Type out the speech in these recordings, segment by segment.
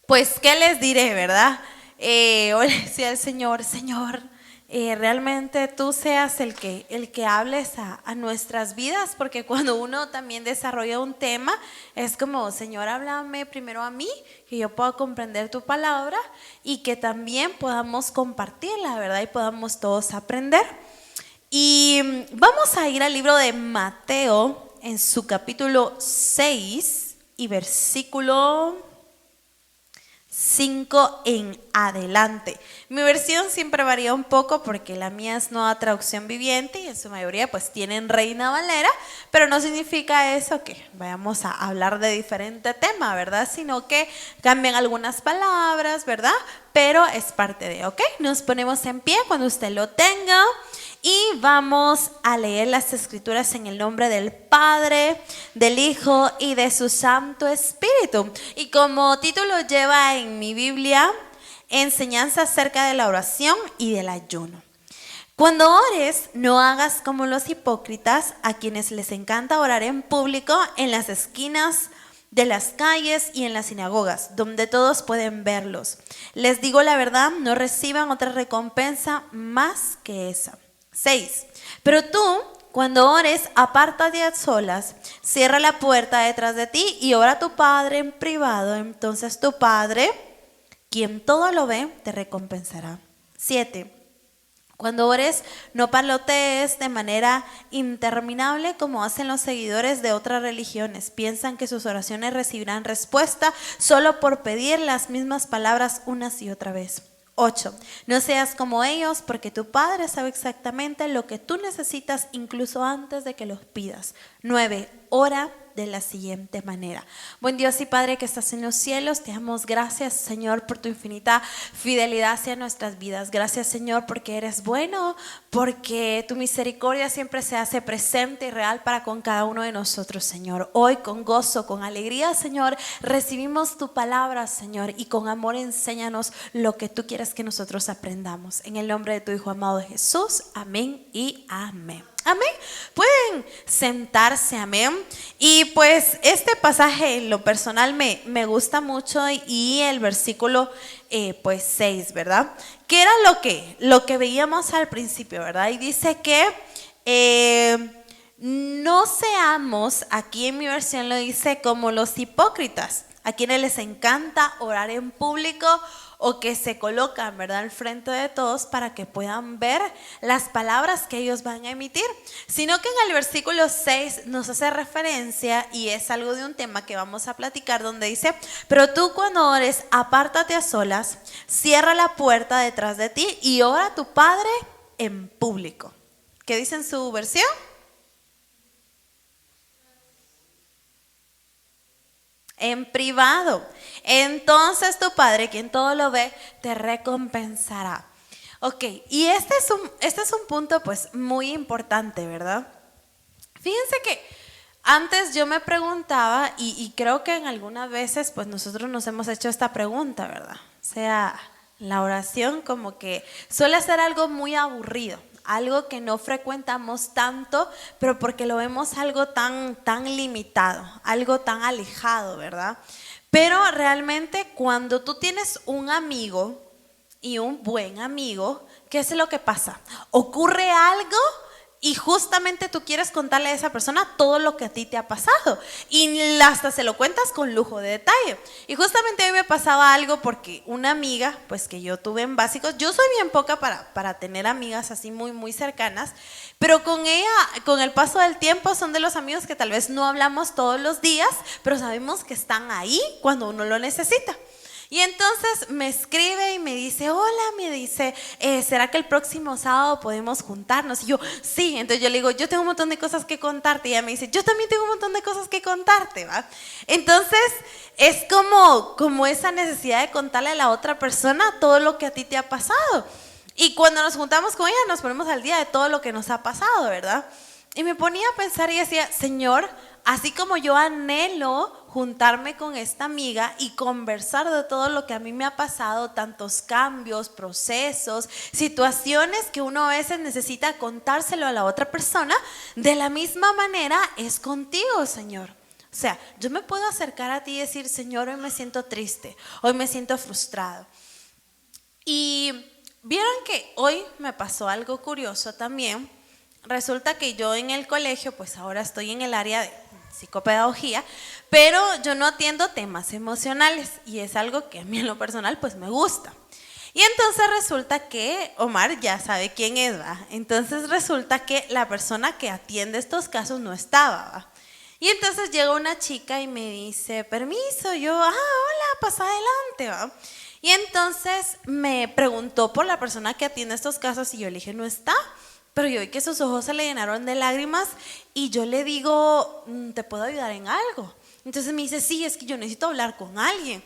Pues, ¿qué les diré, verdad? Hoy le decía al Señor, Señor, realmente tú seas el que hables a nuestras vidas, porque cuando uno también desarrolla un tema, es como, Señor, háblame primero a mí, que yo pueda comprender tu palabra y que también podamos compartirla, ¿verdad? Y podamos todos aprender. Y vamos a ir al libro de Mateo en su capítulo 6 y versículo 5 en adelante. Mi versión siempre varía un poco porque la mía es Nueva Traducción Viviente y en su mayoría pues tienen Reina Valera, pero no significa eso que vayamos a hablar de diferente tema, ¿verdad? Sino que cambian algunas palabras, ¿verdad? Pero es parte de, ¿ok? Nos ponemos en pie cuando usted lo tenga. Y vamos a leer las escrituras en el nombre del Padre, del Hijo y de su Santo Espíritu. Y como título lleva en mi Biblia, enseñanza acerca de la oración y del ayuno. Cuando ores, no hagas como los hipócritas, a quienes les encanta orar en público en las esquinas de las calles y en las sinagogas, donde todos pueden verlos. Les digo la verdad, no reciban otra recompensa más que esa. 6. Pero tú, cuando ores, apártate a solas, cierra la puerta detrás de ti y ora a tu Padre en privado. Entonces tu Padre, quien todo lo ve, te recompensará. 7. Cuando ores, no parlotees de manera interminable como hacen los seguidores de otras religiones. Piensan que sus oraciones recibirán respuesta solo por pedir las mismas palabras unas y otra vez. 8. No seas como ellos, porque tu Padre sabe exactamente lo que tú necesitas incluso antes de que los pidas. 9. Ora de la siguiente manera. Buen Dios y Padre que estás en los cielos, te damos gracias, Señor, por tu infinita fidelidad hacia nuestras vidas. Gracias, Señor, porque eres bueno, porque tu misericordia siempre se hace presente y real para con cada uno de nosotros, Señor. Hoy con gozo, con alegría, Señor, recibimos tu palabra, Señor, y con amor enséñanos lo que tú quieres que nosotros aprendamos. En el nombre de tu Hijo amado Jesús, amén y amén. Amén. Pueden sentarse, amén. Y pues este pasaje en lo personal me gusta mucho y el versículo pues 6, ¿verdad? Que era lo que veíamos al principio, ¿verdad? Y dice que no seamos, aquí en mi versión lo dice, como los hipócritas, a quienes les encanta orar en público o que se colocan, ¿verdad?, al frente de todos para que puedan ver las palabras que ellos van a emitir, sino que en el versículo 6 nos hace referencia y es algo de un tema que vamos a platicar donde dice, pero tú cuando ores, apártate a solas, cierra la puerta detrás de ti y ora a tu Padre en público. ¿Qué dice en su versión? En privado. Entonces tu Padre, quien todo lo ve, te recompensará. Ok, y este es un punto pues muy importante, ¿verdad? Fíjense que antes yo me preguntaba y creo que en algunas veces pues nosotros nos hemos hecho esta pregunta, ¿verdad? O sea, la oración como que suele ser algo muy aburrido. Algo que no frecuentamos tanto, pero porque lo vemos algo tan limitado, algo tan alejado, ¿verdad? Pero realmente cuando tú tienes un amigo y un buen amigo, ¿qué es lo que pasa? Ocurre algo y justamente tú quieres contarle a esa persona todo lo que a ti te ha pasado y hasta se lo cuentas con lujo de detalle. Y justamente a mí me pasaba algo porque una amiga, pues que yo tuve en básicos, yo soy bien poca para tener amigas así muy cercanas, pero con ella, con el paso del tiempo, son de los amigos que tal vez no hablamos todos los días, pero sabemos que están ahí cuando uno lo necesita. Y entonces me escribe y me dice, hola, me dice, ¿será que el próximo sábado podemos juntarnos? Y yo, sí. Entonces yo le digo, yo tengo un montón de cosas que contarte. Y ella me dice, yo también tengo un montón de cosas que contarte, ¿va? Entonces es como esa necesidad de contarle a la otra persona todo lo que a ti te ha pasado. Y cuando nos juntamos con ella nos ponemos al día de todo lo que nos ha pasado, ¿verdad? Y me ponía a pensar y decía, Señor, así como yo anhelo juntarme con esta amiga y conversar de todo lo que a mí me ha pasado, tantos cambios, procesos, situaciones que uno a veces necesita contárselo a la otra persona, de la misma manera es contigo, Señor. O sea, yo me puedo acercar a ti y decir, Señor, hoy me siento triste, hoy me siento frustrado. Y vieron que hoy me pasó algo curioso también. Resulta que yo en el colegio, pues ahora estoy en el área de psicopedagogía, pero yo no atiendo temas emocionales y es algo que a mí en lo personal pues me gusta. Y entonces resulta que Omar ya sabe quién es, ¿va? Entonces resulta que la persona que atiende estos casos no estaba, ¿va? Y entonces llega una chica y me dice, permiso, yo, hola, pasa adelante, ¿va? Y entonces me preguntó por la persona que atiende estos casos y yo le dije, no está. Pero yo vi que sus ojos se le llenaron de lágrimas y yo le digo, ¿te puedo ayudar en algo? Entonces me dice, sí, es que yo necesito hablar con alguien.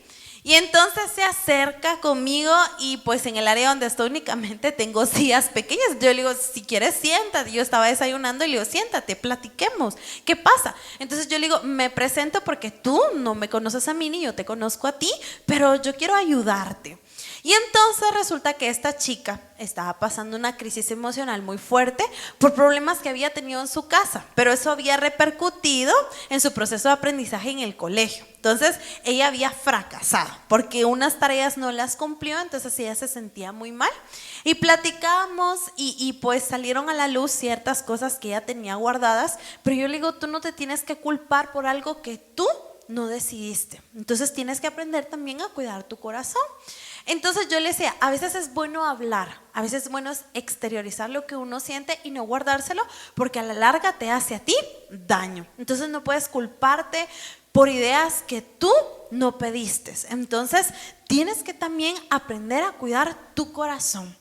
Y entonces se acerca conmigo y pues en el área donde estoy únicamente tengo sillas pequeñas. Yo le digo, si quieres siéntate. Yo estaba desayunando y le digo, siéntate, platiquemos. ¿Qué pasa? Entonces yo le digo, me presento porque tú no me conoces a mí ni yo te conozco a ti, pero yo quiero ayudarte. Y entonces resulta que esta chica estaba pasando una crisis emocional muy fuerte por problemas que había tenido en su casa, pero eso había repercutido en su proceso de aprendizaje en el colegio. Entonces ella había fracasado porque unas tareas no las cumplió, entonces ella se sentía muy mal. Y platicamos y pues salieron a la luz ciertas cosas que ella tenía guardadas, pero yo le digo, tú no te tienes que culpar por algo que tú no decidiste. Entonces tienes que aprender también a cuidar tu corazón. Entonces yo le decía, a veces es bueno hablar, a veces es bueno exteriorizar lo que uno siente y no guardárselo, porque a la larga te hace a ti daño. Entonces no puedes culparte por ideas que tú no pediste. Entonces tienes que también aprender a cuidar tu corazón.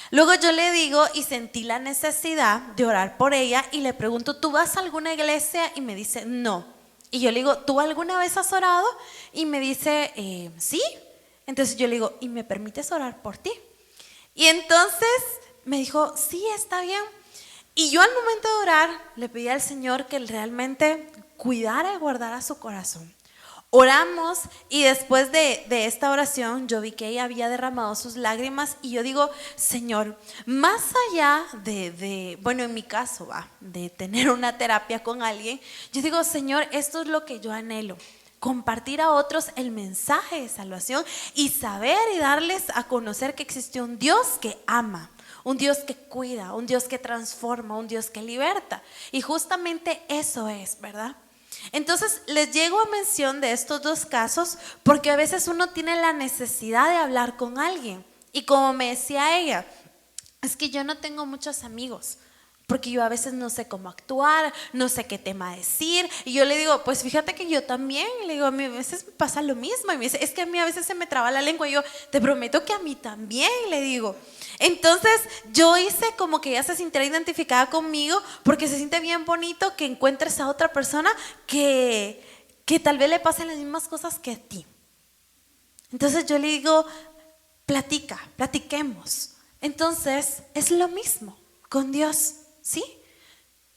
Luego yo le digo y sentí la necesidad de orar por ella y le pregunto, ¿tú vas a alguna iglesia? Y me dice, no. Y yo le digo, ¿tú alguna vez has orado? Y me dice, sí. Entonces yo le digo, ¿y me permites orar por ti? Y entonces me dijo, sí, está bien. Y yo al momento de orar le pedí al Señor que realmente cuidara y guardara su corazón. Oramos y después de esta oración yo vi que ella había derramado sus lágrimas y yo digo, Señor, más allá bueno, en mi caso de tener una terapia con alguien, yo digo, Señor, esto es lo que yo anhelo. Compartir a otros el mensaje de salvación y saber y darles a conocer que existe un Dios que ama, un Dios que cuida, un Dios que transforma, un Dios que liberta. Y justamente eso es, ¿verdad? Entonces les llego a mención de estos dos casos porque a veces uno tiene la necesidad de hablar con alguien. Y como me decía ella, es que yo no tengo muchos amigos. Porque yo a veces no sé cómo actuar, no sé qué tema decir. Y yo le digo, pues fíjate que yo también. Le digo, a mí a veces me pasa lo mismo. Y me dice, es que a mí a veces se me traba la lengua. Y yo, te prometo que a mí también, le digo. Entonces yo hice como que ella se sintiera identificada conmigo, porque se siente bien bonito que encuentres a otra persona que tal vez le pasen las mismas cosas que a ti. Entonces yo le digo, platiquemos. Entonces es lo mismo con Dios. ¿Sí?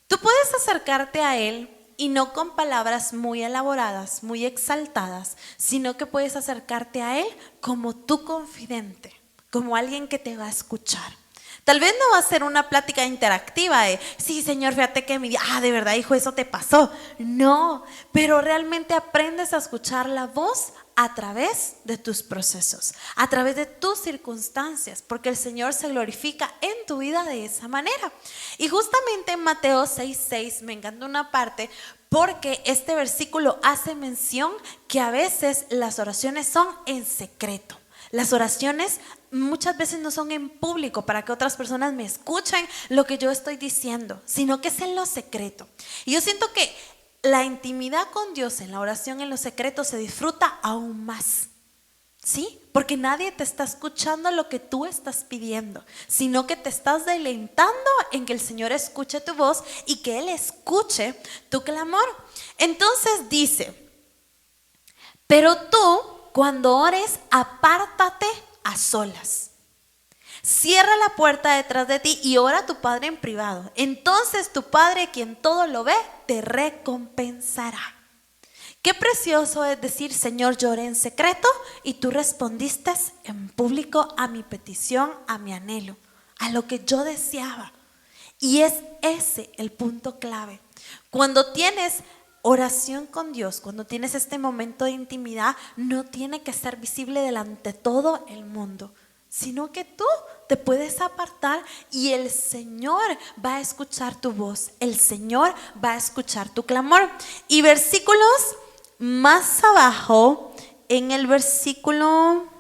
Tú puedes acercarte a Él y no con palabras muy elaboradas, muy exaltadas, sino que puedes acercarte a Él como tu confidente, como alguien que te va a escuchar. Tal vez no va a ser una plática interactiva de, sí, Señor, fíjate que de verdad, hijo, eso te pasó. No, pero realmente aprendes a escuchar la voz a través de tus procesos, a través de tus circunstancias, porque el Señor se glorifica en tu vida de esa manera. Y justamente en Mateo 6:6 me encanta una parte, porque este versículo hace mención que a veces las oraciones son en secreto. Las oraciones muchas veces no son en público para que otras personas me escuchen lo que yo estoy diciendo, sino que es en lo secreto. Y yo siento que la intimidad con Dios en la oración en lo secreto se disfruta aún más, ¿sí? Porque nadie te está escuchando lo que tú estás pidiendo, sino que te estás deleitando en que el Señor escuche tu voz y que Él escuche tu clamor. Entonces dice, pero tú cuando ores, apártate a solas. Cierra la puerta detrás de ti y ora a tu Padre en privado. Entonces tu Padre, quien todo lo ve, te recompensará. Qué precioso es decir, Señor, yo oré en secreto y tú respondiste en público a mi petición, a mi anhelo, a lo que yo deseaba. Y es ese el punto clave. Cuando tienes oración con Dios, cuando tienes este momento de intimidad, no tiene que ser visible delante de todo el mundo, sino que tú te puedes apartar y el Señor va a escuchar tu voz, el Señor va a escuchar tu clamor. Y versículos más abajo, en el versículo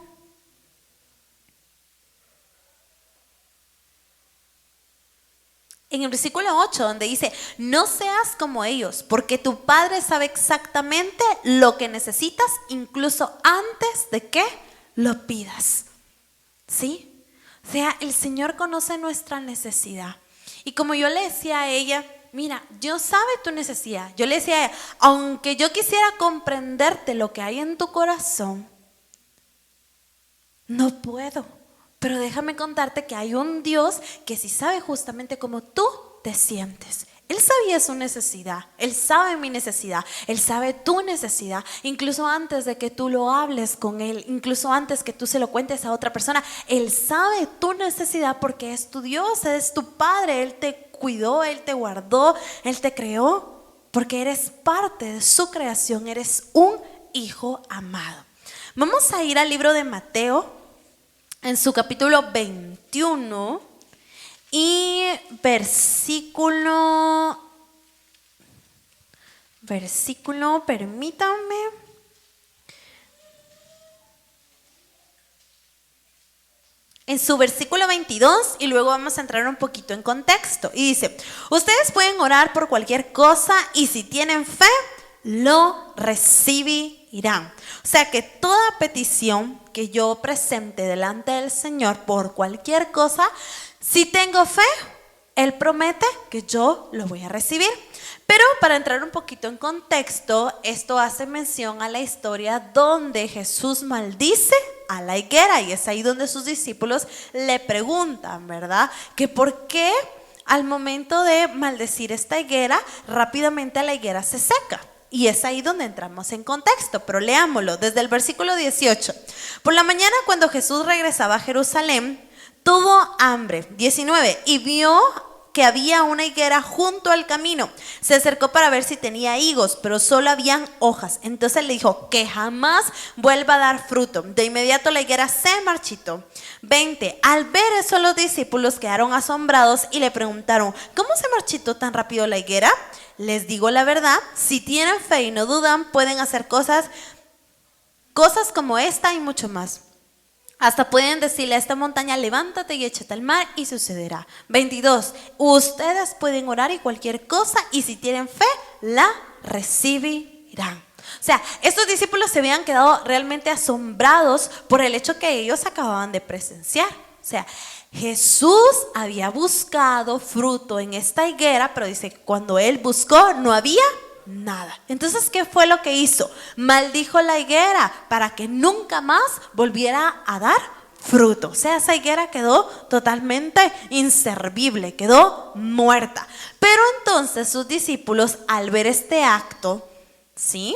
8, donde dice, no seas como ellos, porque tu Padre sabe exactamente lo que necesitas, incluso antes de que lo pidas. ¿Sí? O sea, el Señor conoce nuestra necesidad. Y como yo le decía a ella, mira, Dios sabe tu necesidad. Yo le decía a ella, aunque yo quisiera comprenderte lo que hay en tu corazón, no puedo. Pero déjame contarte que hay un Dios que sí sabe justamente cómo tú te sientes. Él sabía su necesidad, Él sabe mi necesidad, Él sabe tu necesidad, incluso antes de que tú lo hables con Él, incluso antes que tú se lo cuentes a otra persona. Él sabe tu necesidad porque es tu Dios, es tu Padre, Él te cuidó, Él te guardó, Él te creó, porque eres parte de su creación, eres un hijo amado. Vamos a ir al libro de Mateo, en su capítulo 21 y permítanme. En su versículo 22 y luego vamos a entrar un poquito en contexto. Y dice, ustedes pueden orar por cualquier cosa y si tienen fe, lo recibirán. O sea que toda petición que yo presente delante del Señor por cualquier cosa, si tengo fe, Él promete que yo lo voy a recibir. Pero para entrar un poquito en contexto, esto hace mención a la historia donde Jesús maldice a la higuera, y es ahí donde sus discípulos le preguntan, ¿verdad? Que por qué al momento de maldecir esta higuera, rápidamente la higuera se seca. Y es ahí donde entramos en contexto, pero leámoslo desde el versículo 18. Por la mañana, cuando Jesús regresaba a Jerusalén, tuvo hambre. 19. Y vio que había una higuera junto al camino. Se acercó para ver si tenía higos, pero solo habían hojas. Entonces le dijo, que jamás vuelva a dar fruto. De inmediato la higuera se marchitó. 20. Al ver eso, los discípulos quedaron asombrados y le preguntaron, ¿cómo se marchitó tan rápido la higuera? Les digo la verdad, si tienen fe y no dudan, pueden hacer cosas como esta y mucho más. Hasta pueden decirle a esta montaña, levántate y échate al mar, y sucederá. 22. Ustedes pueden orar y cualquier cosa, y si tienen fe, la recibirán. O sea, estos discípulos se habían quedado realmente asombrados por el hecho que ellos acababan de presenciar. O sea, Jesús había buscado fruto en esta higuera, pero dice, cuando Él buscó no había nada. Entonces, ¿qué fue lo que hizo? Maldijo la higuera para que nunca más volviera a dar fruto. O sea, esa higuera quedó totalmente inservible, quedó muerta. Pero entonces sus discípulos, al ver este acto, ¿sí?,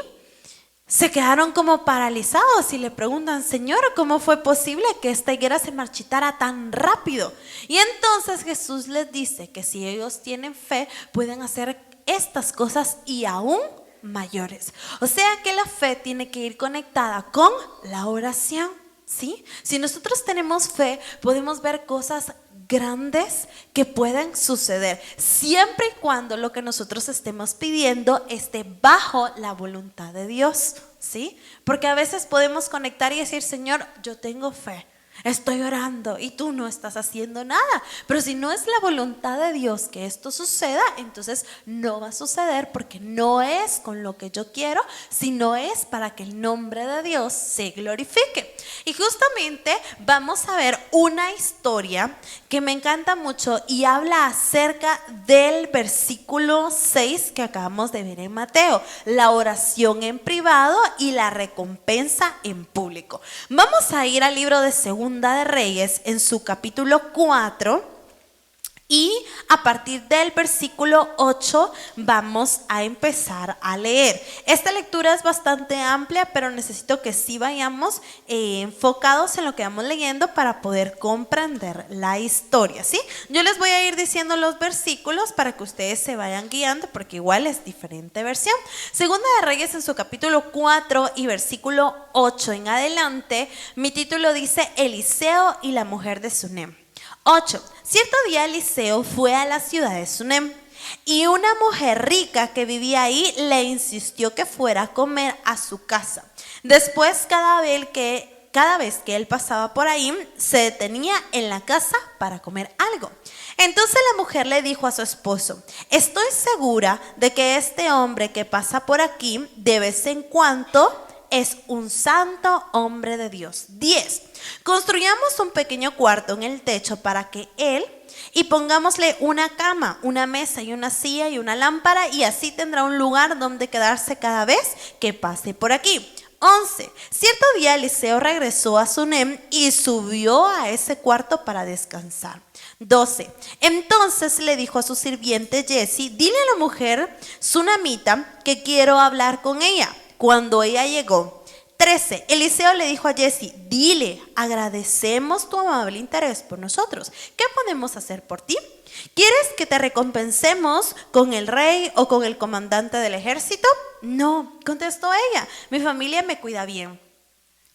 se quedaron como paralizados y le preguntan, Señor, ¿cómo fue posible que esta higuera se marchitara tan rápido? Y entonces Jesús les dice que si ellos tienen fe, pueden hacer estas cosas y aún mayores. O sea que la fe tiene que ir conectada con la oración, ¿sí? Si nosotros tenemos fe, podemos ver cosas grandes que pueden suceder, siempre y cuando lo que nosotros estemos pidiendo esté bajo la voluntad de Dios, ¿sí? Porque a veces podemos conectar y decir, Señor, yo tengo fe, estoy orando y tú no estás haciendo nada. Pero si no es la voluntad de Dios que esto suceda, entonces no va a suceder, porque no es con lo que yo quiero, sino es para que el nombre de Dios se glorifique. Y justamente vamos a ver una historia que me encanta mucho y habla acerca del versículo 6 que acabamos de ver en Mateo, la oración en privado y la recompensa en público. Vamos a ir al libro de Segunda de Reyes, en su capítulo 4, Y a partir del versículo 8 vamos a empezar a leer. Esta lectura es bastante amplia, pero necesito que sí vayamos enfocados en lo que vamos leyendo para poder comprender la historia, ¿sí? Yo les voy a ir diciendo los versículos para que ustedes se vayan guiando, porque igual es diferente versión. Segunda de Reyes en su capítulo 4 y versículo 8 en adelante, mi título dice Eliseo y la mujer de Sunem. 8. Cierto día Eliseo fue a la ciudad de Sunem y una mujer rica que vivía ahí le insistió que fuera a comer a su casa. Después, cada vez que él pasaba por ahí, se detenía en la casa para comer algo. Entonces la mujer le dijo a su esposo: estoy segura de que este hombre que pasa por aquí de vez en cuando es un santo hombre de Dios. 10. Construyamos un pequeño cuarto en el techo para que él, y pongámosle una cama, una mesa y una silla y una lámpara, y así tendrá un lugar donde quedarse cada vez que pase por aquí. 11. Cierto día Eliseo regresó a Sunem y subió a ese cuarto para descansar. 12. Entonces le dijo a su sirviente Jesse: dile a la mujer sunamita que quiero hablar con ella. Cuando ella llegó. 13. Eliseo le dijo a Jesse: dile, agradecemos tu amable interés por nosotros. ¿Qué podemos hacer por ti? ¿Quieres que te recompensemos con el rey o con el comandante del ejército? No, contestó ella, mi familia me cuida bien.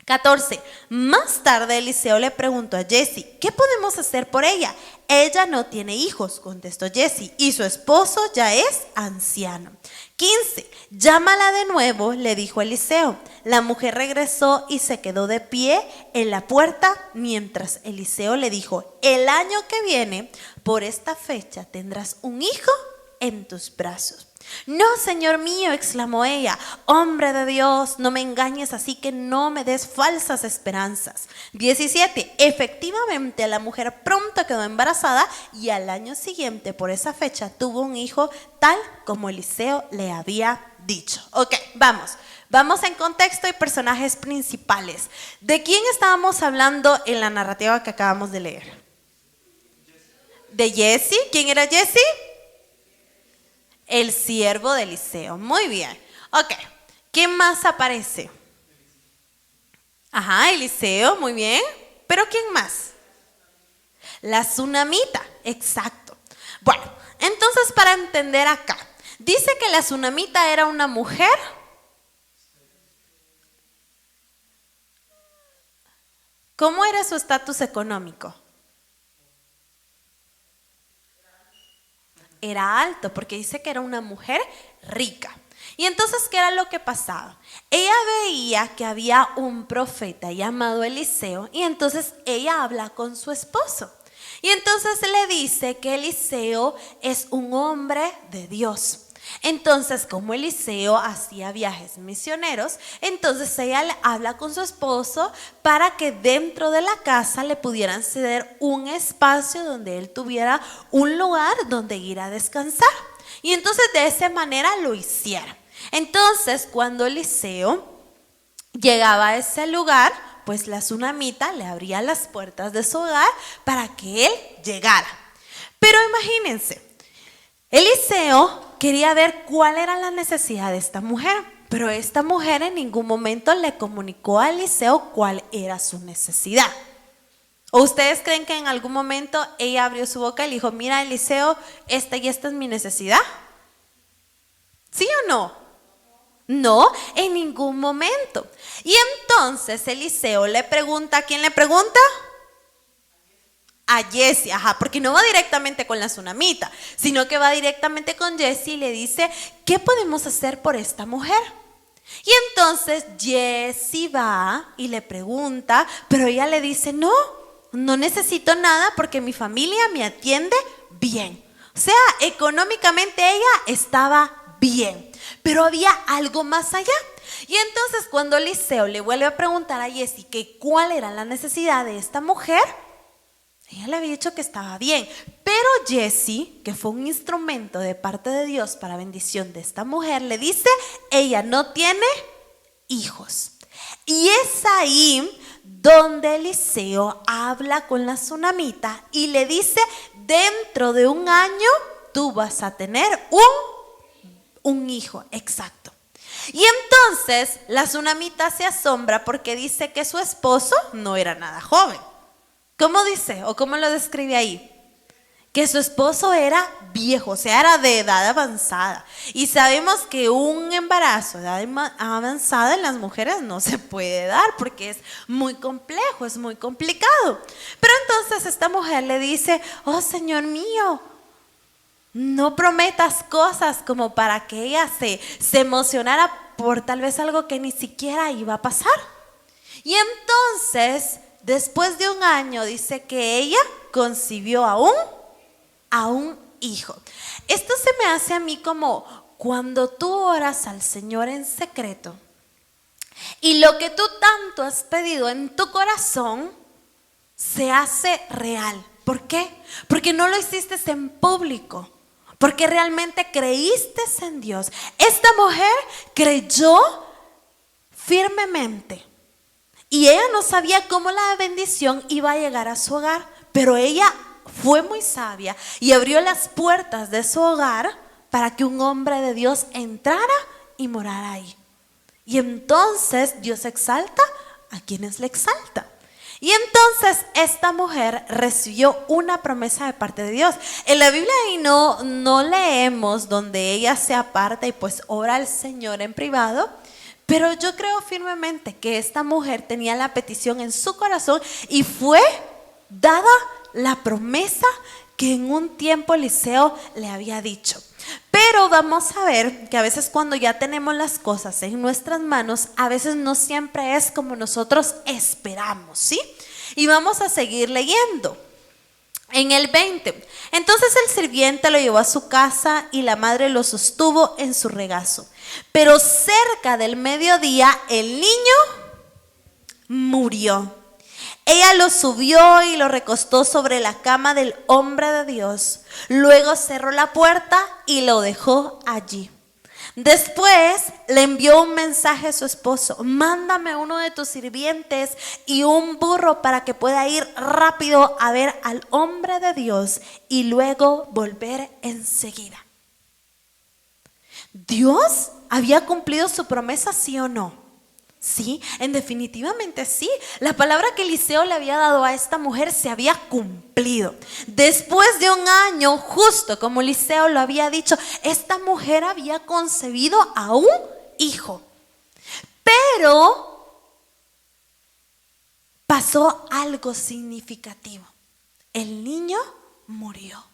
14. Más tarde Eliseo le preguntó a Jesse: ¿qué podemos hacer por ella? Ella no tiene hijos, contestó Jesse, y su esposo ya es anciano. 15. Llámala de nuevo, le dijo Eliseo. La mujer regresó y se quedó de pie en la puerta mientras Eliseo le dijo: el año que viene, por esta fecha, tendrás un hijo en tus brazos. No, señor mío, exclamó ella, hombre de Dios, no me engañes así, que no me des falsas esperanzas. 17. Efectivamente, la mujer pronto quedó embarazada y al año siguiente, por esa fecha, tuvo un hijo tal como Eliseo le había dicho. Ok, vamos en contexto y personajes principales. ¿De quién estábamos hablando en la narrativa que acabamos de leer? ¿De Jesse? ¿Quién era Jesse? El siervo de Eliseo. Muy bien. Ok. ¿Quién más aparece? Ajá, Eliseo, muy bien. ¿Pero quién más? La sunamita. Exacto. Bueno, entonces para entender acá, dice que la sunamita era una mujer. ¿Cómo era su estatus económico? Era alto, porque dice que era una mujer rica. Y entonces, ¿qué era lo que pasaba? Ella veía que había un profeta llamado Eliseo y entonces ella habla con su esposo. Y entonces le dice que Eliseo es un hombre de Dios. Entonces, como Eliseo hacía viajes misioneros, entonces ella le habla con su esposo para que dentro de la casa le pudieran ceder un espacio donde él tuviera un lugar donde ir a descansar. Y entonces de esa manera lo hicieron. Entonces, cuando Eliseo llegaba a ese lugar, pues la sunamita le abría las puertas de su hogar para que él llegara. Pero imagínense, Eliseo quería ver cuál era la necesidad de esta mujer, pero esta mujer en ningún momento le comunicó a Eliseo cuál era su necesidad. ¿O ustedes creen que en algún momento ella abrió su boca y le dijo: mira, Eliseo, esta y esta es mi necesidad? ¿Sí o no? No, en ningún momento. Y entonces Eliseo le pregunta, ¿a quién le pregunta? A Jesse, ajá, porque no va directamente con la sunamita, sino que va directamente con Jesse y le dice: ¿qué podemos hacer por esta mujer? Y entonces Jesse va y le pregunta, pero ella le dice: no necesito nada porque mi familia me atiende bien. O sea, económicamente ella estaba bien, pero había algo más allá. Y entonces cuando Eliseo le vuelve a preguntar a Jesse que cuál era la necesidad de esta mujer, ella le había dicho que estaba bien, pero Jesse, que fue un instrumento de parte de Dios para bendición de esta mujer, le dice: ella no tiene hijos. Y es ahí donde Eliseo habla con la tsunamita y le dice: dentro de un año tú vas a tener un hijo. Exacto. Y entonces la tsunamita se asombra porque dice que su esposo no era nada joven. ¿Cómo dice o cómo lo describe ahí? Que su esposo era viejo, o sea, era de edad avanzada. Y sabemos que un embarazo de edad avanzada en las mujeres no se puede dar porque es muy complejo, es muy complicado. Pero entonces esta mujer le dice: oh, Señor mío, no prometas cosas como para que ella se emocionara por tal vez algo que ni siquiera iba a pasar. Y entonces, después de un año, dice que ella concibió a un hijo. Esto se me hace a mí como cuando tú oras al Señor en secreto y lo que tú tanto has pedido en tu corazón se hace real. ¿Por qué? Porque no lo hiciste en público, porque realmente creíste en Dios. Esta mujer creyó firmemente y ella no sabía cómo la bendición iba a llegar a su hogar, pero ella fue muy sabia y abrió las puertas de su hogar para que un hombre de Dios entrara y morara ahí. Y entonces Dios exalta a quienes le exalta. Y entonces esta mujer recibió una promesa de parte de Dios. En la Biblia ahí no leemos donde ella se aparta y pues ora al Señor en privado. Pero yo creo firmemente que esta mujer tenía la petición en su corazón y fue dada la promesa que en un tiempo Eliseo le había dicho. Pero vamos a ver que a veces cuando ya tenemos las cosas en nuestras manos, a veces no siempre es como nosotros esperamos, ¿sí? Y vamos a seguir leyendo. En el 20, entonces el sirviente lo llevó a su casa y la madre lo sostuvo en su regazo. Pero cerca del mediodía el niño murió. Ella lo subió y lo recostó sobre la cama del hombre de Dios. Luego cerró la puerta y lo dejó allí. Después le envió un mensaje a su esposo: mándame uno de tus sirvientes y un burro para que pueda ir rápido a ver al hombre de Dios y luego volver enseguida. ¿Dios había cumplido su promesa, sí o no? Sí, definitivamente sí. La palabra que Eliseo le había dado a esta mujer se había cumplido. Después de un año, justo como Eliseo lo había dicho, esta mujer había concebido a un hijo. Pero pasó algo significativo. El niño murió.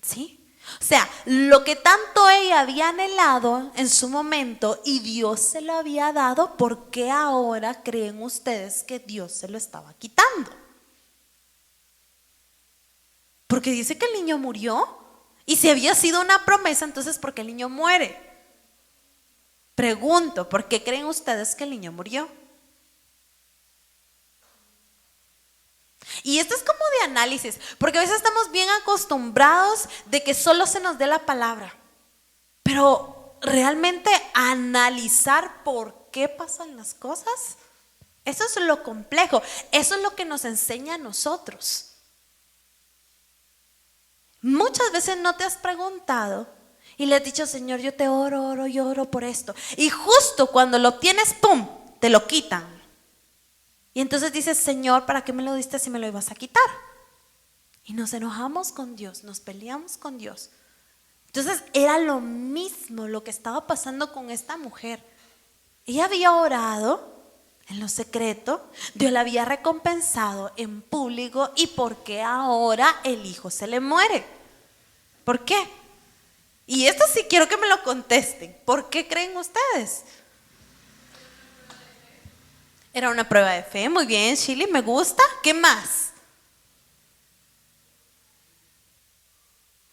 ¿Sí? O sea, lo que tanto ella había anhelado en su momento y Dios se lo había dado, ¿por qué ahora creen ustedes que Dios se lo estaba quitando? Porque dice que el niño murió. Y si había sido una promesa, entonces ¿por qué el niño muere? Pregunto, ¿por qué creen ustedes que el niño murió? Y esto es como de análisis, porque a veces estamos bien acostumbrados de que solo se nos dé la palabra, pero realmente analizar por qué pasan las cosas, eso es lo complejo, eso es lo que nos enseña a nosotros. Muchas veces no te has preguntado y le has dicho: Señor, yo te oro, yo oro por esto, y justo cuando lo obtienes, ¡pum!, te lo quitan. Y entonces dices: Señor, ¿para qué me lo diste si me lo ibas a quitar? Y nos enojamos con Dios, nos peleamos con Dios. Entonces era lo mismo lo que estaba pasando con esta mujer. Ella había orado en lo secreto, Dios la había recompensado en público, ¿y por qué ahora el hijo se le muere? ¿Por qué? Y esto sí quiero que me lo contesten. ¿Por qué creen ustedes? Era una prueba de fe. Muy bien, Shirley, me gusta. ¿Qué más?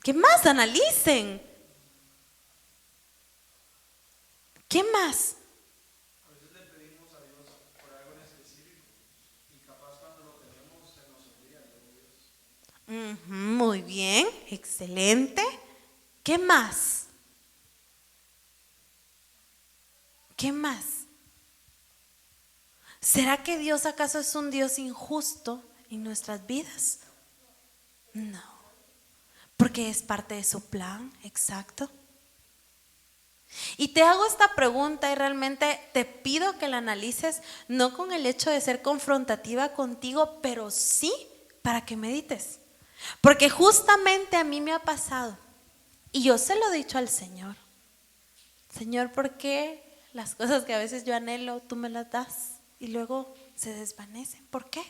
¿Qué más? Analicen. ¿Qué más? A veces le pedimos a Dios por algo en específico y capaz cuando lo tenemos se nos olvida luego Dios. Muy bien, excelente. ¿Qué más? ¿Qué más? ¿Será que Dios acaso es un Dios injusto en nuestras vidas? No, porque es parte de su plan, exacto. Y te hago esta pregunta y realmente te pido que la analices, no con el hecho de ser confrontativa contigo, pero sí para que medites. Porque justamente a mí me ha pasado, y yo se lo he dicho al Señor: Señor, ¿por qué las cosas que a veces yo anhelo, tú me las das y luego se desvanecen? ¿Por qué?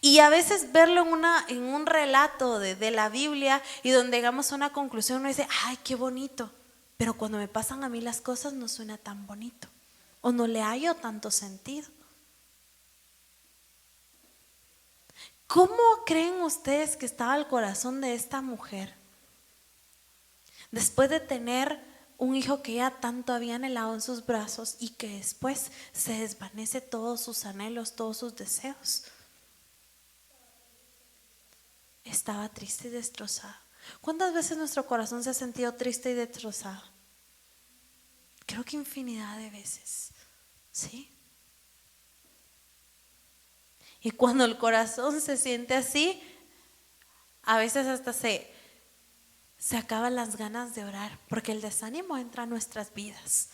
Y a veces verlo en un relato de la Biblia y donde llegamos a una conclusión, uno dice: ay, qué bonito, pero cuando me pasan a mí las cosas no suena tan bonito o no le hallo tanto sentido. ¿Cómo creen ustedes que estaba el corazón de esta mujer después de tener un hijo que ella tanto había anhelado en sus brazos y que después se desvanece todos sus anhelos, todos sus deseos? Estaba triste y destrozada. ¿Cuántas veces nuestro corazón se ha sentido triste y destrozado? Creo que infinidad de veces, ¿sí? Y cuando el corazón se siente así, a veces hasta se acaban las ganas de orar, porque el desánimo entra a nuestras vidas,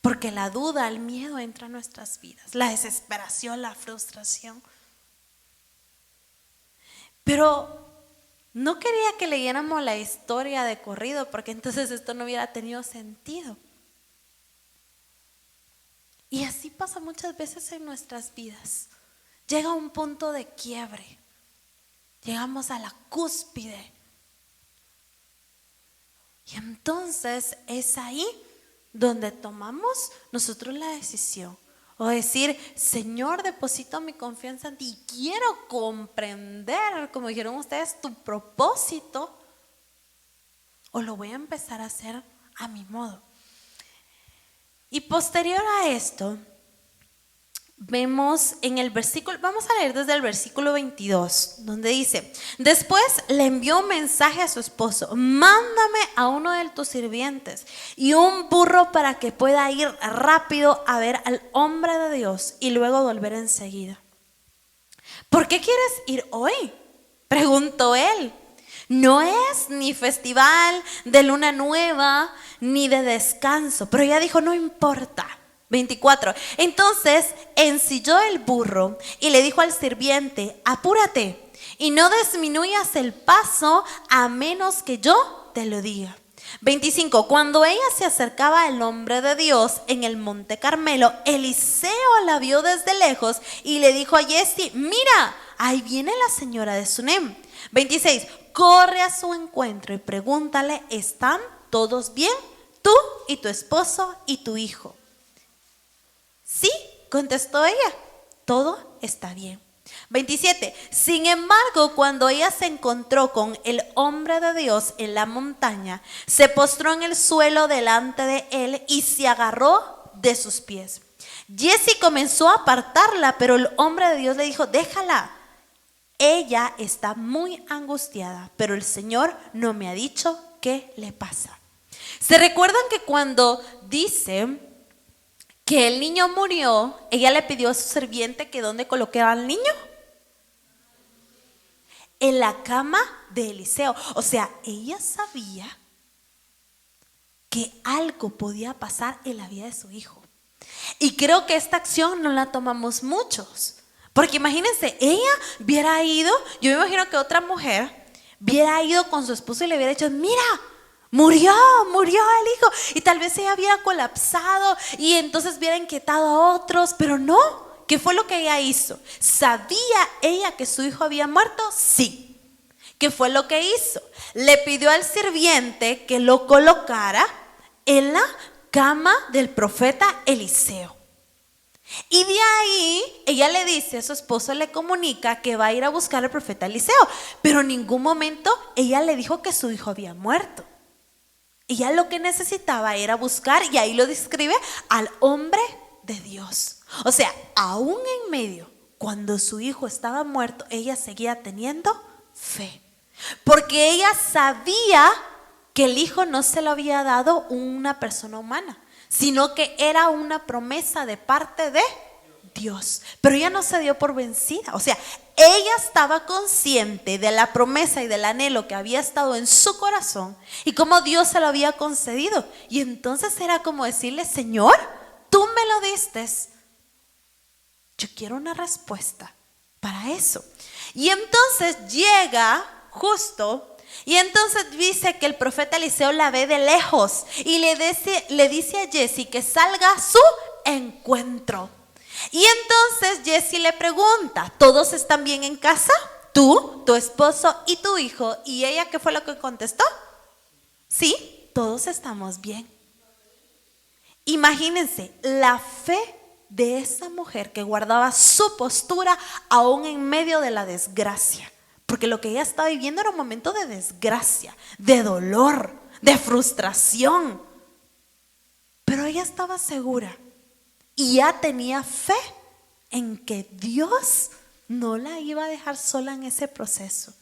porque la duda, el miedo entra a nuestras vidas, la desesperación, la frustración. Pero no quería que leyéramos la historia de corrido, porque entonces esto no hubiera tenido sentido. Y así pasa muchas veces en nuestras vidas. Llega un punto de quiebre, llegamos a la cúspide, y entonces es ahí donde tomamos nosotros la decisión, o decir: Señor, deposito mi confianza en ti, quiero comprender, como dijeron ustedes, tu propósito, o lo voy a empezar a hacer a mi modo. Y posterior a esto, vemos en el versículo, vamos a leer desde el versículo 22, donde dice: después le envió un mensaje a su esposo: mándame a uno de tus sirvientes y un burro para que pueda ir rápido a ver al hombre de Dios y luego volver enseguida. ¿Por qué quieres ir hoy?, preguntó él. No es ni festival de luna nueva ni de descanso. Pero ella dijo: no importa. 24. Entonces ensilló el burro y le dijo al sirviente: apúrate y no disminuyas el paso a menos que yo te lo diga. 25. Cuando ella se acercaba al hombre de Dios en el monte Carmelo, Eliseo la vio desde lejos y le dijo a Giezi: mira, ahí viene la señora de Sunem. 26. Corre a su encuentro y pregúntale: ¿están todos bien? Tú y tu esposo y tu hijo. Sí, contestó ella, todo está bien. 27. Sin embargo, cuando ella se encontró con el hombre de Dios en la montaña, se postró en el suelo delante de él y se agarró de sus pies. Giezi comenzó a apartarla, pero el hombre de Dios le dijo: déjala, ella está muy angustiada, pero el Señor no me ha dicho qué le pasa. ¿Se recuerdan que cuando dice que el niño murió, ella le pidió a su sirviente que dónde colocara al niño? En la cama de Eliseo. O sea, ella sabía que algo podía pasar en la vida de su hijo. Y creo que esta acción no la tomamos muchos. Porque imagínense, ella hubiera ido, yo me imagino que otra mujer hubiera ido con su esposo y le hubiera dicho: mira, murió el hijo. Y tal vez ella hubiera colapsado y entonces hubiera inquietado a otros, pero no. ¿Qué fue lo que ella hizo? ¿Sabía ella que su hijo había muerto? Sí. ¿Qué fue lo que hizo? Le pidió al sirviente que lo colocara en la cama del profeta Eliseo. Y de ahí ella le dice a su esposo, le comunica que va a ir a buscar al profeta Eliseo, pero en ningún momento ella le dijo que su hijo había muerto. Ella lo que necesitaba era buscar, y ahí lo describe, al hombre de Dios. O sea, aún en medio, cuando su hijo estaba muerto, ella seguía teniendo fe, porque ella sabía que el hijo no se lo había dado una persona humana, sino que era una promesa de parte de Dios. Pero ella no se dio por vencida. O sea, ella estaba consciente de la promesa y del anhelo que había estado en su corazón y cómo Dios se lo había concedido. Y entonces era como decirle: Señor, tú me lo diste. Yo quiero una respuesta para eso. Y entonces llega justo, y entonces dice que el profeta Eliseo la ve de lejos y le dice a Jesse que salga a su encuentro. Y entonces Jesse le pregunta: ¿todos están bien en casa? Tú, tu esposo y tu hijo. ¿Y ella qué fue lo que contestó? Sí, todos estamos bien. Imagínense la fe de esa mujer que guardaba su postura aún en medio de la desgracia. Porque lo que ella estaba viviendo era un momento de desgracia, de dolor, de frustración. Pero ella estaba segura y ya tenía fe en que Dios no la iba a dejar sola en ese proceso.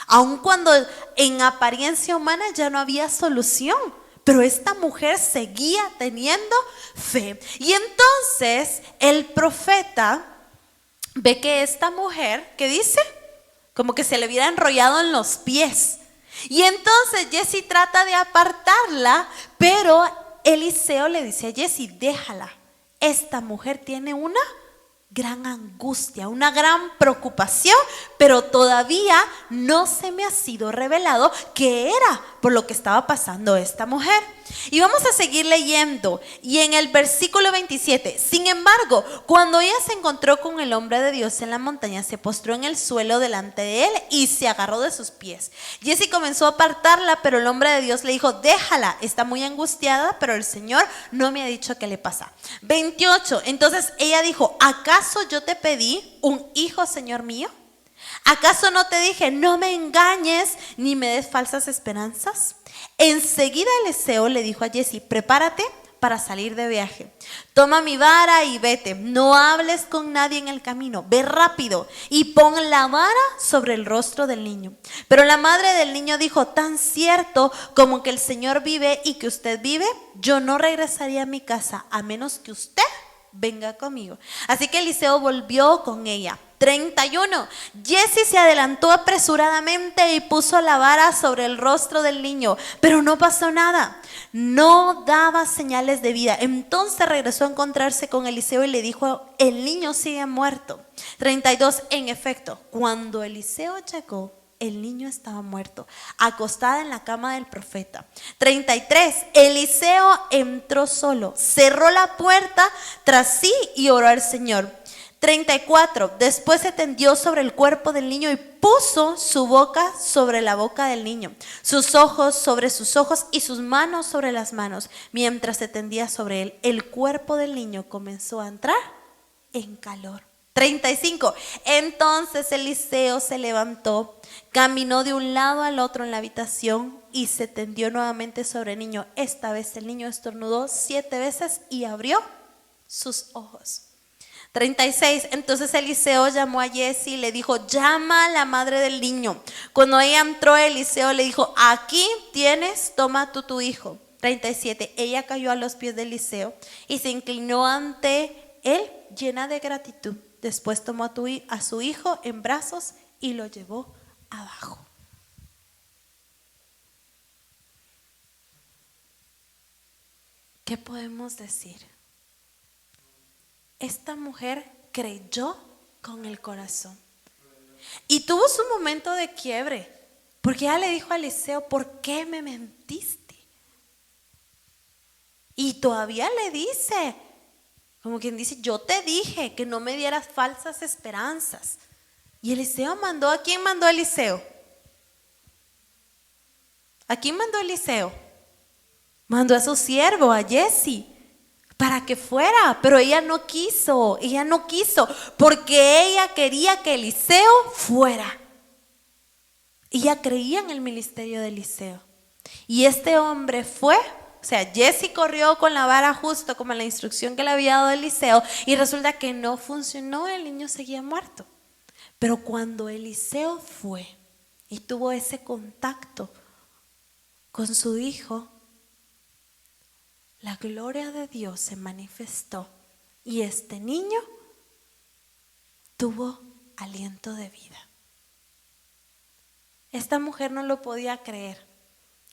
Aun cuando en apariencia humana ya no había solución, pero esta mujer seguía teniendo fe. Y entonces el profeta ve que esta mujer, ¿qué dice? Como que se le hubiera enrollado en los pies. Y entonces Jesse trata de apartarla, pero Eliseo le dice a Jesse: déjala. Esta mujer tiene una gran angustia, una gran preocupación, pero todavía no se me ha sido revelado qué era por lo que estaba pasando esta mujer. Y vamos a seguir leyendo. Y en el versículo 27, sin embargo, cuando ella se encontró con el hombre de Dios en la montaña, se postró en el suelo delante de él y se agarró de sus pies. Jesse comenzó a apartarla, pero el hombre de Dios le dijo: déjala, está muy angustiada, pero el Señor no me ha dicho qué le pasa. 28, entonces ella dijo: ¿acaso yo te pedí un hijo, Señor mío? ¿Acaso no te dije: no me engañes ni me des falsas esperanzas? Enseguida Eliseo le dijo a Jesse: prepárate para salir de viaje. Toma mi vara y vete. No hables con nadie en el camino. Ve rápido y pon la vara sobre el rostro del niño. Pero la madre del niño dijo: tan cierto como que el Señor vive y que usted vive, yo no regresaría a mi casa a menos que usted venga conmigo. Así que Eliseo volvió con ella. 31. Jesse se adelantó apresuradamente y puso la vara sobre el rostro del niño, pero no pasó nada. No daba señales de vida. Entonces regresó a encontrarse con Eliseo y le dijo: el niño sigue muerto. 32. En efecto, cuando Eliseo llegó, el niño estaba muerto, acostada en la cama del profeta. 33. Eliseo entró solo, cerró la puerta tras sí y oró al Señor. 34. Después se tendió sobre el cuerpo del niño y puso su boca sobre la boca del niño, sus ojos sobre sus ojos y sus manos sobre las manos. Mientras se tendía sobre él, el cuerpo del niño comenzó a entrar en calor. 35. Entonces Eliseo se levantó, caminó de un lado al otro en la habitación y se tendió nuevamente sobre el niño. Esta vez el niño estornudó 7 veces y abrió sus ojos. 36. Entonces Eliseo llamó a Jesse y le dijo: llama a la madre del niño. Cuando ella entró, Eliseo le dijo: aquí tienes, toma tú tu hijo. 37. Ella cayó a los pies de Eliseo y se inclinó ante él llena de gratitud. Después tomó a su hijo en brazos y lo llevó abajo. ¿Qué podemos decir? Esta mujer creyó con el corazón y tuvo su momento de quiebre, porque ella le dijo a Eliseo: ¿por qué me mentiste? Y todavía le dice, como quien dice: yo te dije que no me dieras falsas esperanzas. Y Eliseo mandó, ¿a quién mandó Eliseo? ¿A quién mandó Eliseo? Mandó a su siervo, a Jesse, para que fuera, pero ella no quiso, porque ella quería que Eliseo fuera. Ella creía en el ministerio de Eliseo. Y este hombre fue, o sea, Jesse corrió con la vara justo como la instrucción que le había dado Eliseo, y resulta que no funcionó, el niño seguía muerto. Pero cuando Eliseo fue y tuvo ese contacto con su hijo, la gloria de Dios se manifestó y este niño tuvo aliento de vida. Esta mujer no lo podía creer.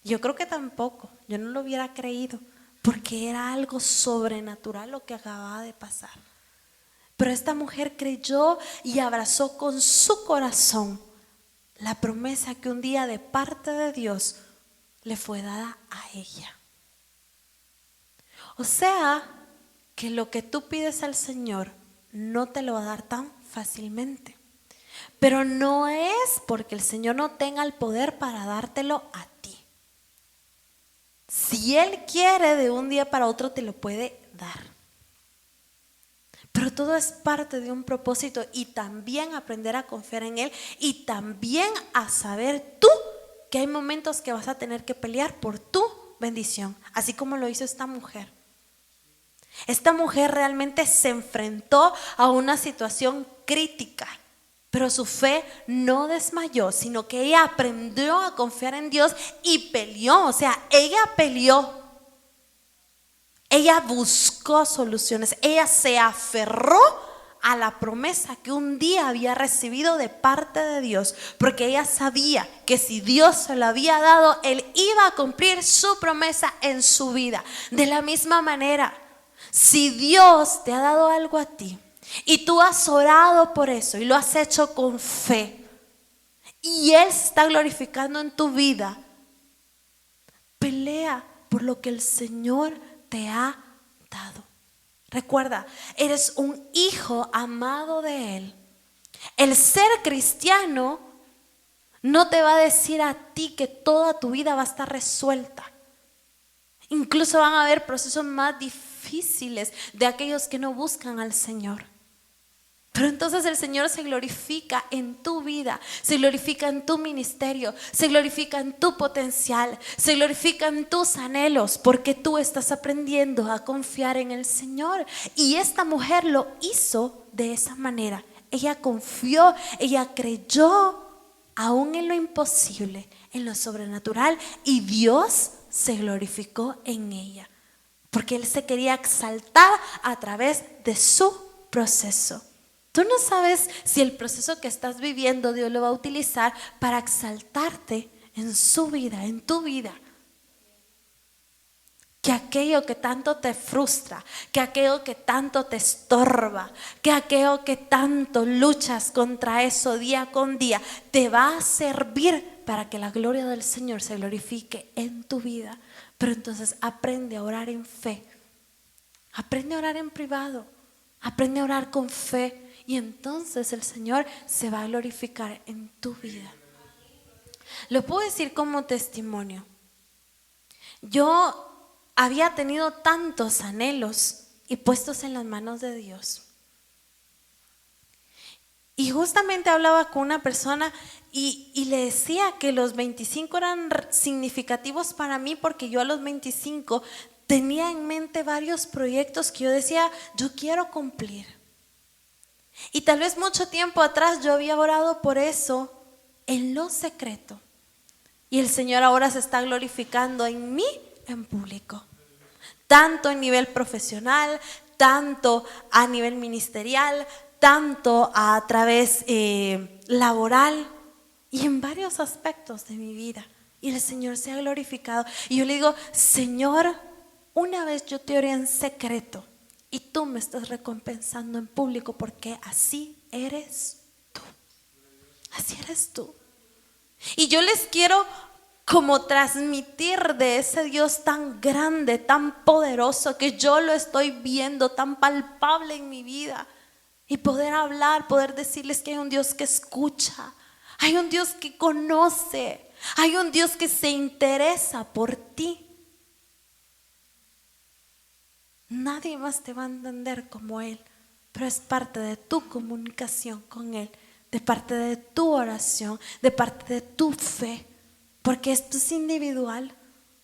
Yo creo que tampoco, yo no lo hubiera creído, porque era algo sobrenatural lo que acababa de pasar. Pero esta mujer creyó y abrazó con su corazón la promesa que un día de parte de Dios le fue dada a ella. O sea, que lo que tú pides al Señor no te lo va a dar tan fácilmente. Pero no es porque el Señor no tenga el poder para dártelo a ti. Si Él quiere, de un día para otro te lo puede dar. Pero todo es parte de un propósito y también aprender a confiar en Él y también a saber tú que hay momentos que vas a tener que pelear por tu bendición, así como lo hizo esta mujer. Esta mujer realmente se enfrentó a una situación crítica, pero su fe no desmayó, sino que ella aprendió a confiar en Dios y peleó. O sea, ella peleó. Ella buscó soluciones. Ella se aferró a la promesa que un día había recibido de parte de Dios, porque ella sabía que si Dios se lo había dado, Él iba a cumplir su promesa en su vida. De la misma manera, si Dios te ha dado algo a ti y tú has orado por eso y lo has hecho con fe y Él se está glorificando en tu vida, pelea por lo que el Señor te ha dado. Recuerda, eres un hijo amado de Él. El ser cristiano no te va a decir a ti que toda tu vida va a estar resuelta. Incluso van a haber procesos más difíciles de aquellos que no buscan al Señor. Pero entonces el Señor se glorifica en tu vida, se glorifica en tu ministerio, se glorifica en tu potencial, se glorifica en tus anhelos, porque tú estás aprendiendo a confiar en el Señor. Y esta mujer lo hizo de esa manera. Ella confió, ella creyó aún en lo imposible, en lo sobrenatural, y Dios se glorificó en ella, porque Él se quería exaltar a través de su proceso. Tú no sabes si el proceso que estás viviendo Dios lo va a utilizar para exaltarte en su vida, en tu vida. Que aquello que tanto te frustra, que aquello que tanto te estorba, que aquello que tanto luchas contra eso día con día, te va a servir para que la gloria del Señor se glorifique en tu vida. Pero entonces aprende a orar en fe, aprende a orar en privado, aprende a orar con fe. Y entonces el Señor se va a glorificar en tu vida. Lo puedo decir como testimonio. Yo había tenido tantos anhelos y puestos en las manos de Dios. Y justamente hablaba con una persona y le decía que los 25 eran significativos para mí, porque yo a los 25 tenía en mente varios proyectos que yo decía, yo quiero cumplir. Y tal vez mucho tiempo atrás yo había orado por eso en lo secreto. Y el Señor ahora se está glorificando en mí en público. Tanto en nivel profesional, tanto a nivel ministerial, tanto a través laboral y en varios aspectos de mi vida. Y el Señor se ha glorificado. Y yo le digo, Señor, una vez yo te oré en secreto. Y tú me estás recompensando en público, porque así eres tú. Así eres tú. Y yo les quiero como transmitir de ese Dios tan grande, tan poderoso, que yo lo estoy viendo tan palpable en mi vida. Y poder hablar, poder decirles que hay un Dios que escucha, hay un Dios que conoce, hay un Dios que se interesa por ti. Nadie más te va a entender como Él, pero es parte de tu comunicación con Él, de parte de tu oración, de parte de tu fe, porque esto es individual.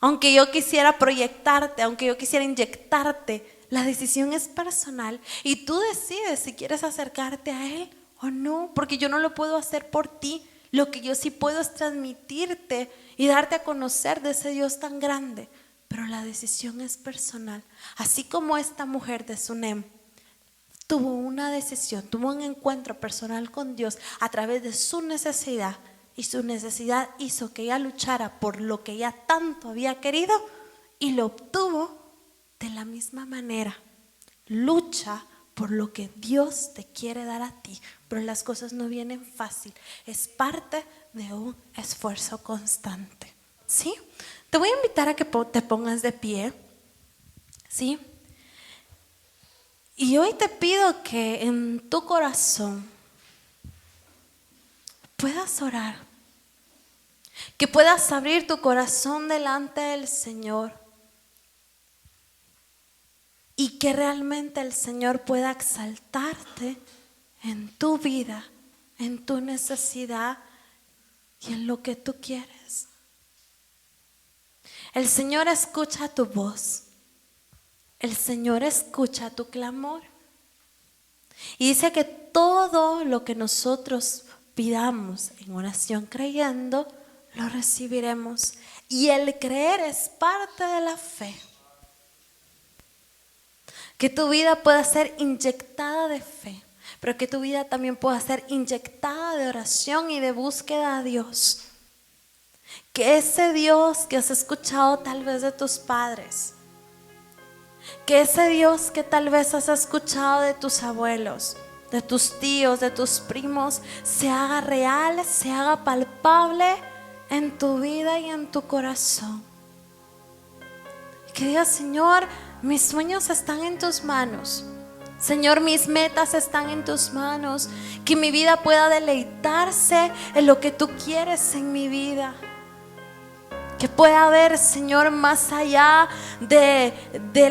Aunque yo quisiera proyectarte, aunque yo quisiera inyectarte, la decisión es personal y tú decides si quieres acercarte a Él o no, porque yo no lo puedo hacer por ti. Lo que yo sí puedo es transmitirte y darte a conocer de ese Dios tan grande. pero la decisión es personal. Así como esta mujer de Sunem tuvo una decisión, tuvo un encuentro personal con Dios a través de su necesidad, y su necesidad hizo que ella luchara por lo que ella tanto había querido y lo obtuvo. De la misma manera, lucha por lo que Dios te quiere dar a ti, pero las cosas no vienen fácil, es parte de un esfuerzo constante, ¿sí? Te voy a invitar a que te pongas de pie, ¿sí? Y hoy te pido que en tu corazón puedas orar, que puedas abrir tu corazón delante del Señor y que realmente el Señor pueda exaltarte en tu vida, en tu necesidad y en lo que tú quieres. El Señor escucha tu voz, el Señor escucha tu clamor y dice que todo lo que nosotros pidamos en oración creyendo, lo recibiremos. Y el creer es parte de la fe. Que tu vida pueda ser inyectada de fe, pero que tu vida también pueda ser inyectada de oración y de búsqueda a Dios. Que ese Dios que has escuchado tal vez de tus padres, que ese Dios que tal vez has escuchado de tus abuelos, de tus tíos, de tus primos, se haga real, se haga palpable en tu vida y en tu corazón. Que digas: Señor, mis sueños están en tus manos. Señor, mis metas están en tus manos. Que mi vida pueda deleitarse en lo que tú quieres en mi vida. Que pueda ver, Señor, más allá de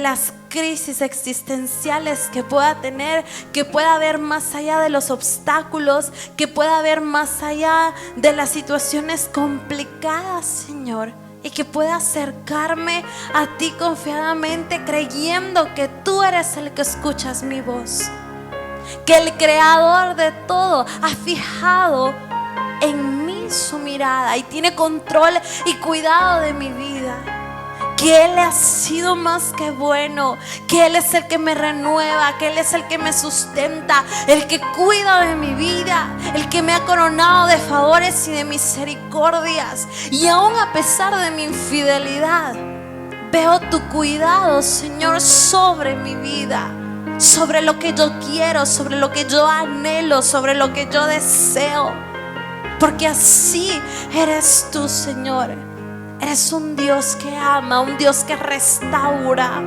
las crisis existenciales que pueda tener, que pueda ver más allá de los obstáculos, que pueda ver más allá de las situaciones complicadas, Señor, y que pueda acercarme a ti confiadamente, creyendo que tú eres el que escuchas mi voz, que el creador de todo ha fijado en mí su mirada y tiene control y cuidado de mi vida, que Él ha sido más que bueno, que Él es el que me renueva, que Él es el que me sustenta, el que cuida de mi vida, el que me ha coronado de favores y de misericordias. Y aún a pesar de mi infidelidad, veo tu cuidado, Señor, sobre mi vida, sobre lo que yo quiero, sobre lo que yo anhelo, sobre lo que yo deseo. Porque así eres tú, Señor. Eres un Dios que ama, un Dios que restaura.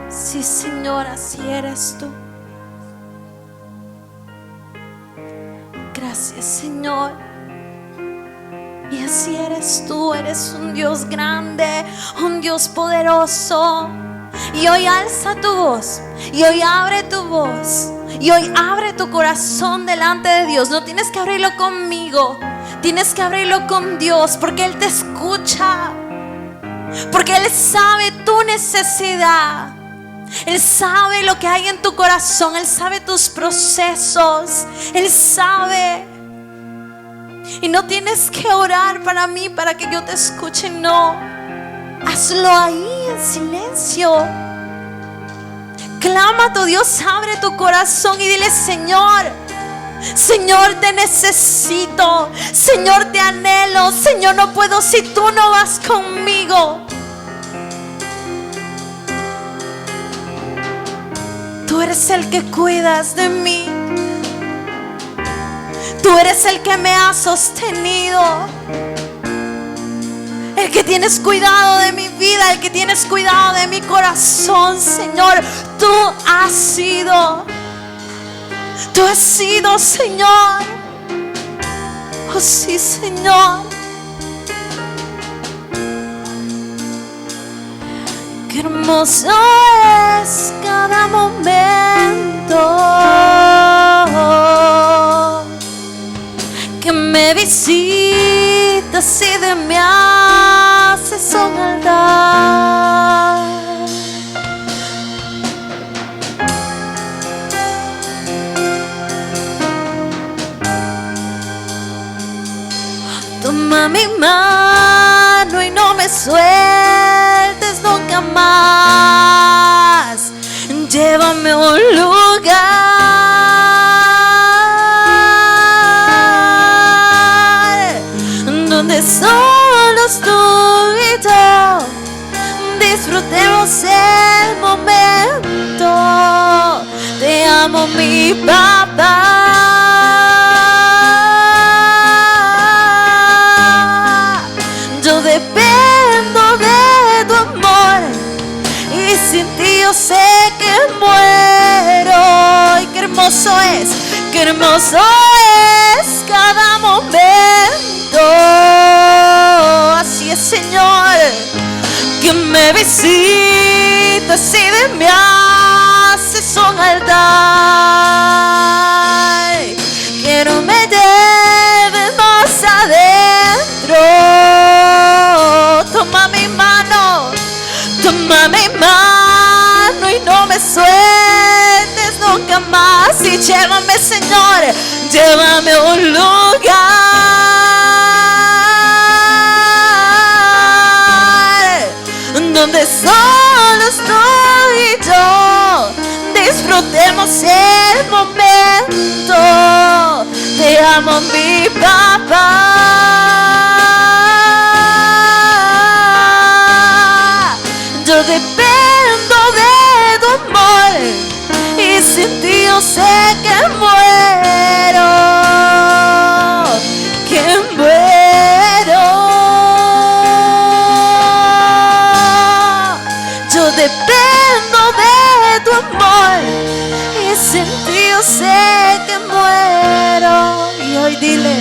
Sí, Señor, así eres tú. Gracias, Señor. Y así eres tú, eres un Dios grande, un Dios poderoso. Y hoy alza tu voz, y hoy abre tu voz, y hoy abre tu corazón delante de Dios. No tienes que abrirlo conmigo, tienes que abrirlo con Dios, porque Él te escucha, porque Él sabe tu necesidad, Él sabe lo que hay en tu corazón, Él sabe tus procesos, Él sabe. Y no tienes que orar para mí, para que yo te escuche, no. Hazlo ahí en silencio. Clama a tu Dios, abre tu corazón y dile: Señor, Señor, te necesito, Señor, te anhelo, Señor, no puedo si tú no vas conmigo. Tú eres el que cuidas de mí, tú eres el que me ha sostenido, el que tienes cuidado de mi vida, el que tienes cuidado de mi corazón, Señor. Tú has sido, Señor. Oh sí, Señor. Qué hermoso es cada momento que me visitas y de mí haces un altar. Toma mi mano y no me sueltes nunca más. Llévame a un lugar donde solos tú y yo disfrutemos el momento. Te amo, mi papá. Yo dependo de tu amor y sin ti yo sé que muero. Y qué hermoso es cada momento. Así es, Señor, que me visitas y de mí haces un altar. Quiero me lleves más adentro. Toma mi mano y no me sueltes nunca más. Y llévame, Señor, llévame a un lugar donde solo estoy y yo disfrutemos el momento. Te amo, mi papá. Yo dependo de tu amor y sin ti yo sé que muero, que muero. Yo dependo de tu amor y sin ti yo sé que muero. Y hoy dile: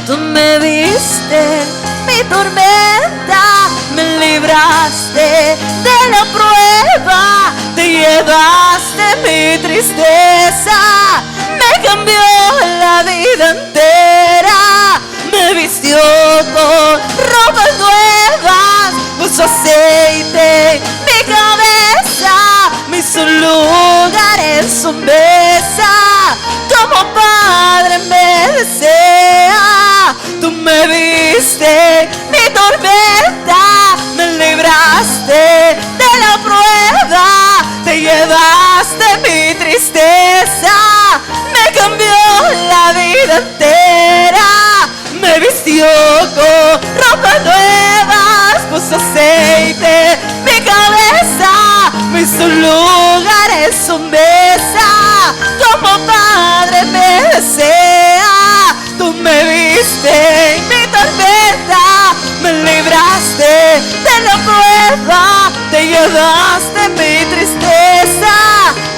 tú me viste mi tormenta, me libraste de la prueba, te llevaste mi tristeza, me cambió la vida entera, me vistió con ropas nuevas, puso aceite mi cabeza, me hizo un lugar en su mesa, como Padre me desea. Tú me viste mi tormenta, me libraste de la prueba, te llevaste mi tristeza, me cambió la vida entera, me vistió con ropas nuevas, puso aceite mi cabeza, me hizo un lugar en su mesa, como Padre me desea. Tú me viste en mi tormenta, me libraste de la prueba, te llevaste mi tristeza,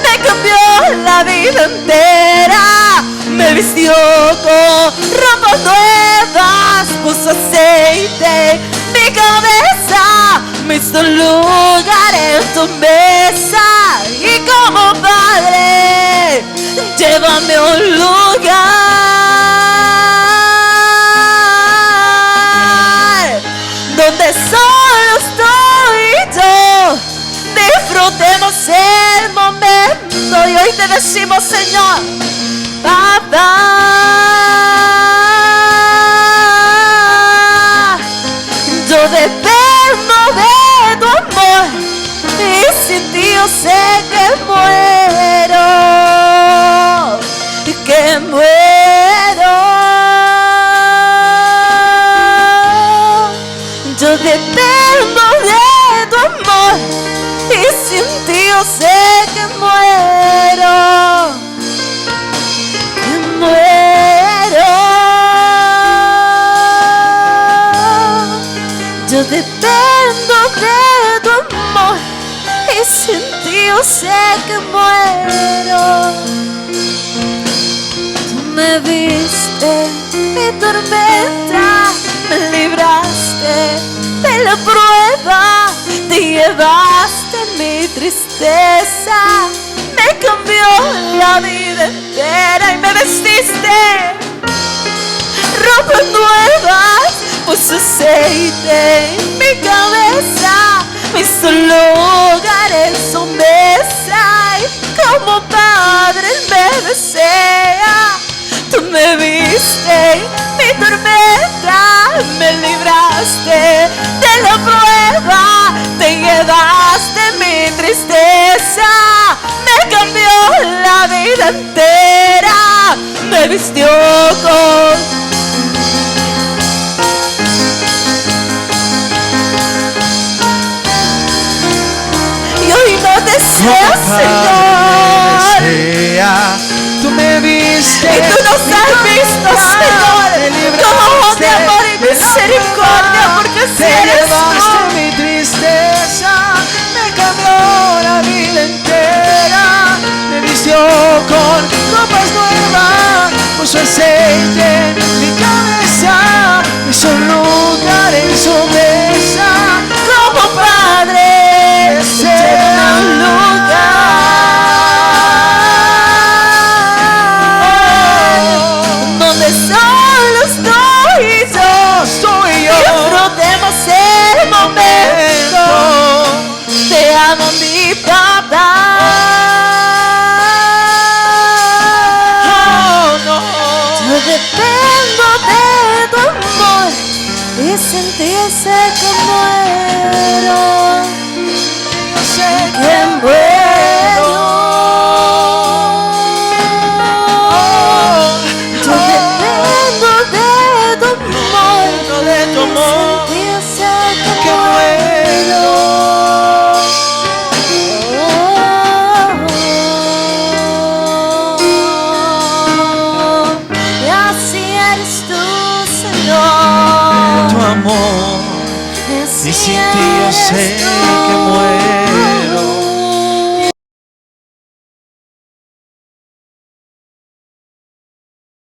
me cambió la vida entera, me vistió con ropas nuevas, puso aceite mi cabeza, me hizo un lugar en tu mesa. Y como Padre, llévame a un lugar donde solo estoy y yo disfrutemos el momento. Y hoy te decimos, Señor, papá, yo dependo de tu amor y sin ti yo sé que muero, que muero. Yo dependo de tu amor y sin ti yo sé que muero, que muero. Yo dependo de tu amor y sin ti yo sé que muero. Tú me viste mi tormenta, me libraste de la prueba, te llevaste mi tristeza, me cambió la vida entera y me vestiste ropas nuevas, puso aceite en mi cabeza, me hizo lugar en su mesa y como Padre me desea. Tú me viste mi tormenta, me libraste de la prueba, te llevaste mi tristeza, me cambió la vida entera, me vistió con... Y hoy no deseo, Señor, tú me viste y tú nos has visto, Señor, como ojos de amor y misericordia, porque si te eres llevaste tú. mi tristeza, me cambió la vida entera, me vistió con ropas nuevas, puso aceite en mi cabeza, me hizo lugar en su mesa, Como Padre, ese llena un lugar donde solo estoy yo, disfrutemos el momento. Te amo, mi papá. Yo dependo de tu amor y sentirse que muero, Yo sé que muero. Yo dependo de tu amor, de tu amor, sentirse que que muero. Y así eres tú, Señor. tu amor, Así y sin ti yo eres sé tú,